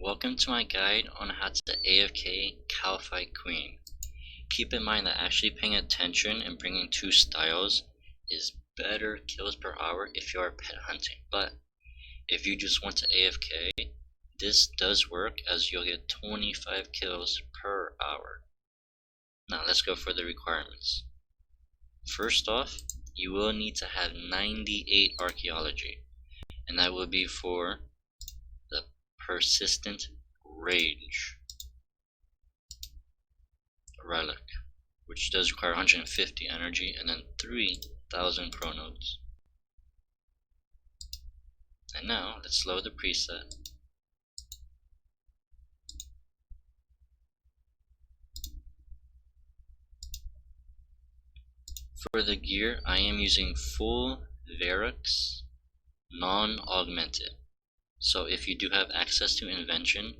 Welcome to my guide on how to AFK Kalphite Queen. Keep in mind that actually paying attention and bringing two styles is better kills per hour if you are pet hunting, but if you just want to AFK, this does work as you'll get 25 kills per hour. Now let's go for the requirements. First off, you will need to have 98 Archaeology, and that will be for the Persistent Rage relic, which does require 150 energy and then 3,000 chronodes. And now let's load the preset. For the gear, I am using full Verac, non-augmented. So if you do have access to invention,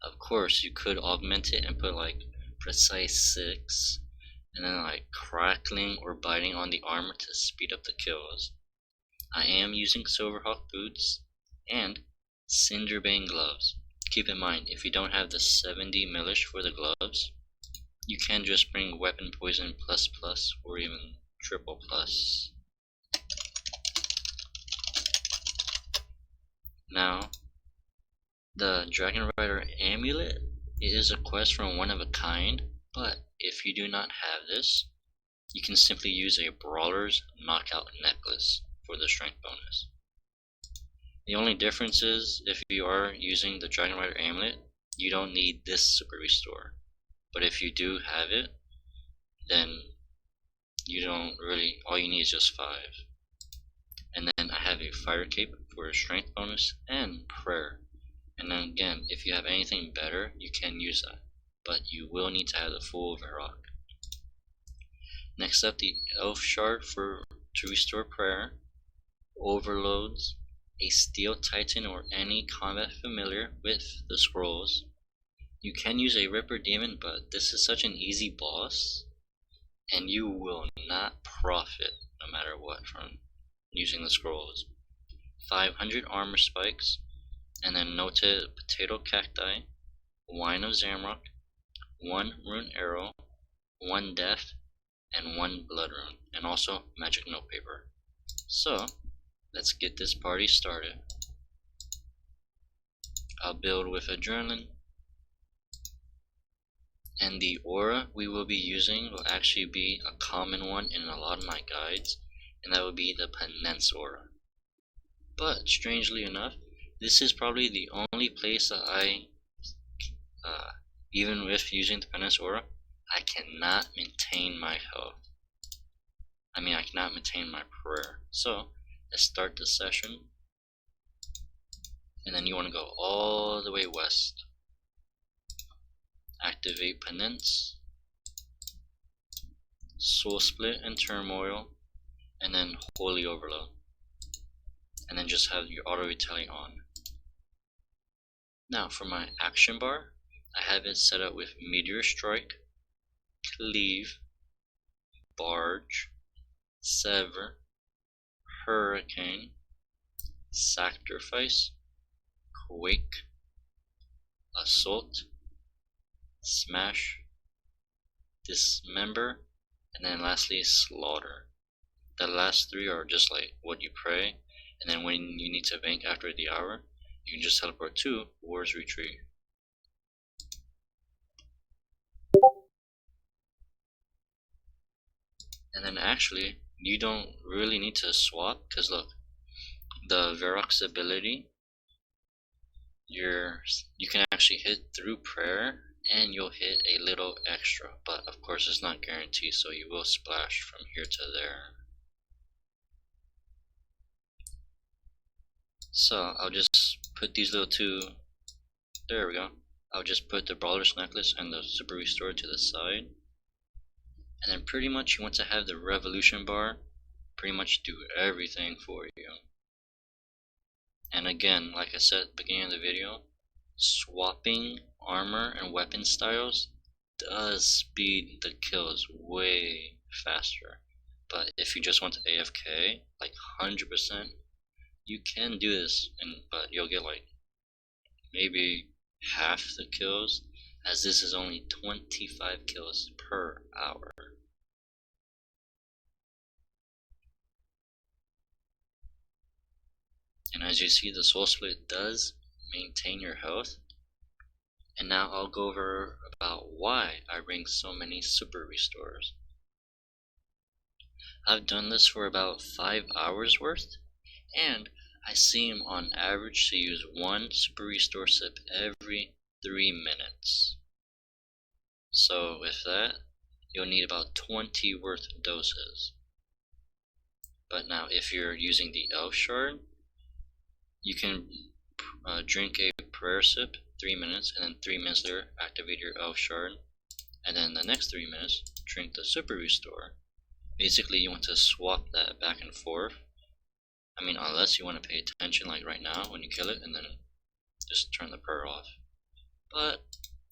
of course you could augment it and put like precise 6 and then like crackling or biting on the armor to speed up the kills. I am using Silverhawk boots and Cinderbane gloves. Keep in mind, if you don't have the 70 millish for the gloves, you can just bring weapon poison plus or even triple plus. Now, the Dragon Rider amulet is a quest from one of a kind, but if you do not have this, you can simply use a Brawler's knockout necklace for the strength bonus. The only difference is if you are using the Dragon Rider amulet, you don't need this super restore. But if you do have it, then you don't really, all you need is just 5. And then I have a fire cape for a strength bonus and prayer. And then again, if you have anything better, you can use that, but you will need to have the full Verac. Next up, the elf shard to restore prayer, overloads, a steel titan or any combat familiar with the scrolls. You can use a ripper demon, but this is such an easy boss, and you will not profit no matter what from using the scrolls. 500 armor spikes, and then noted potato cacti, wine of Zamorak, 1 rune arrow, 1 death, and 1 blood rune, and also magic notepaper. So let's get this party started. I'll build with adrenaline, and the aura we will be using will actually be a common one in a lot of my guides, and that will be the penance aura. But strangely enough, this is probably the only place that even with using the penance aura, I cannot maintain my health. I cannot maintain my prayer. So let's start the session, and then you want to go all the way west. Activate penance, soul split and turmoil, and then holy overload, and then just have your auto retaliate on. Now for my action bar, I have it set up with meteor strike, cleave, barge, sever, hurricane, sacrifice, quake, assault, smash, dismember, and then lastly slaughter. The last 3 are just like what you pray, and then when you need to bank after the hour, you can just teleport to War's Retreat. And then actually, you don't really need to swap, because look, the Verac's ability, you can actually hit through prayer, and you'll hit a little extra, but of course it's not guaranteed, so you will splash from here to there. So I'll just put these little 2, there we go. I'll just put the Brawler's necklace and the super restore to the side, and then pretty much you want to have the revolution bar pretty much do everything for you. And again, like I said at the beginning of the video, swapping armor and weapon styles does speed the kills way faster. But if you just want to AFK like 100%, you can do this, but you'll get like maybe half the kills, as this is only 25 kills per hour. And as you see, the soul split does maintain your health. And now I'll go over about why I bring so many super restores. I've done this for about 5 hours worth, and I seem on average to use 1 super restore sip every 3 minutes. So with that, you'll need about 20 worth doses. But now if you're using the elf shard, you can drink a prayer sip 3 minutes, and then 3 minutes later activate your elf shard, and then the next 3 minutes drink the super restore. Basically you want to swap that back and forth. I mean, unless you want to pay attention like right now when you kill it, and then just turn the prayer off. But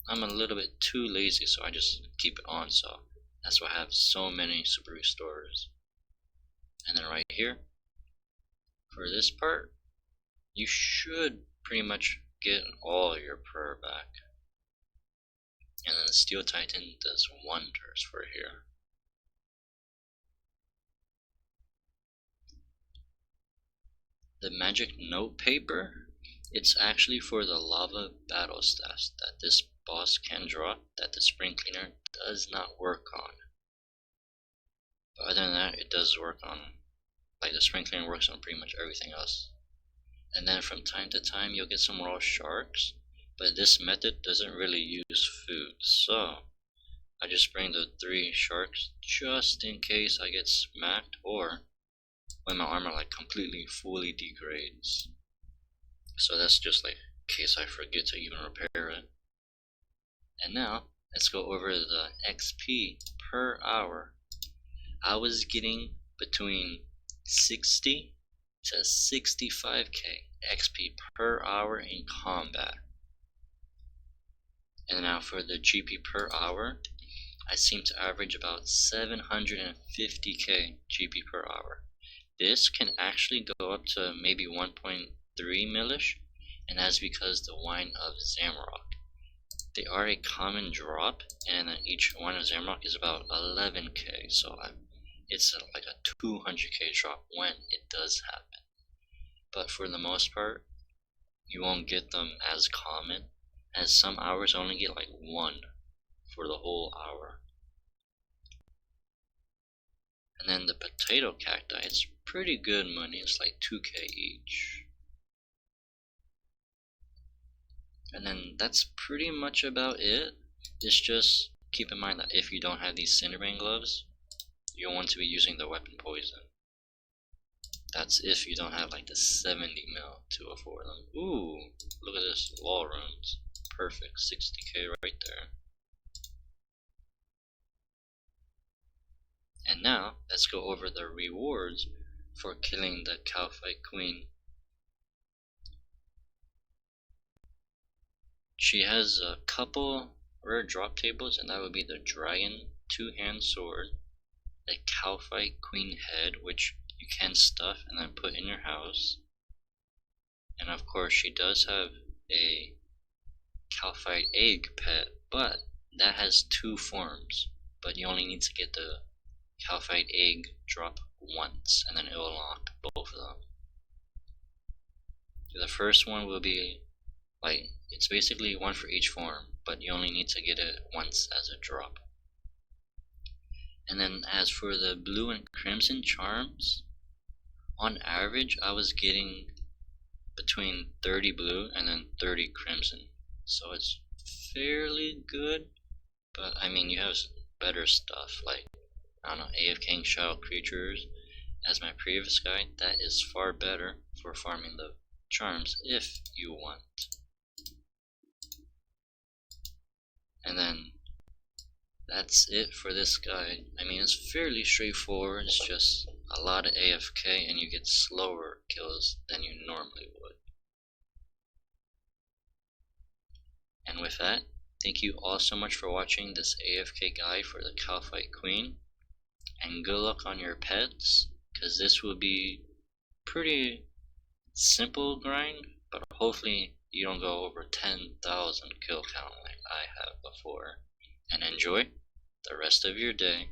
I'm a little bit too lazy, so I just keep it on, so that's why I have so many super restores. And then right here, for this part, you should pretty much get all your prayer back. And then the Steel Titan does wonders for here. The magic notepaper, it's actually for the lava battle stats that this boss can drop that the spring cleaner does not work on. But other than that, it does work on, like the spring cleaner works on pretty much everything else. And then from time to time you'll get some raw sharks, but this method doesn't really use food, so I just bring the 3 sharks just in case I get smacked or when my armor like completely fully degrades. So that's just like in case I forget to even repair it. And now let's go over the XP per hour. I was getting between 60 to 65k XP per hour in combat. And now for the GP per hour, I seem to average about 750k GP per hour. This can actually go up to maybe 1.3 millish, and that's because the wine of Zamorak. They are a common drop, and each wine of Zamorak is about 11k, so it's like a 200k drop when it does happen. But for the most part, you won't get them as common, as some hours only get like 1 for the whole hour. And then the potato cacti, it's pretty good money, it's like 2k each. And then that's pretty much about it. It's just keep in mind that if you don't have these Cinderbane gloves, you'll want to be using the weapon poison. That's if you don't have like the 70 mil to afford them. Ooh, look at this, wall runes. Perfect, 60k right there. And now, let's go over the rewards for killing the Kalphite Queen. She has a couple rare drop tables, and that would be the Dragon 2-hand sword, the Kalphite Queen head, which you can stuff and then put in your house. And of course she does have a Kalphite egg pet, but that has 2 forms, but you only need to get the Kalphite egg drop once, and then it will unlock both of them. The first one will be like, it's basically 1 for each form, but you only need to get it once as a drop. And then as for the blue and crimson charms, on average I was getting between 30 blue and then 30 crimson, so it's fairly good. But I mean, you have better stuff like, I don't know, AFK Shadow Creatures as my previous guide. That is far better for farming the charms if you want. And then that's it for this guide. I mean, it's fairly straightforward. It's just a lot of AFK and you get slower kills than you normally would. And with that, thank you all so much for watching this AFK guide for the Kalphite Queen. And good luck on your pets, because this will be pretty simple grind, but hopefully you don't go over 10,000 kill count like I have before. And enjoy the rest of your day.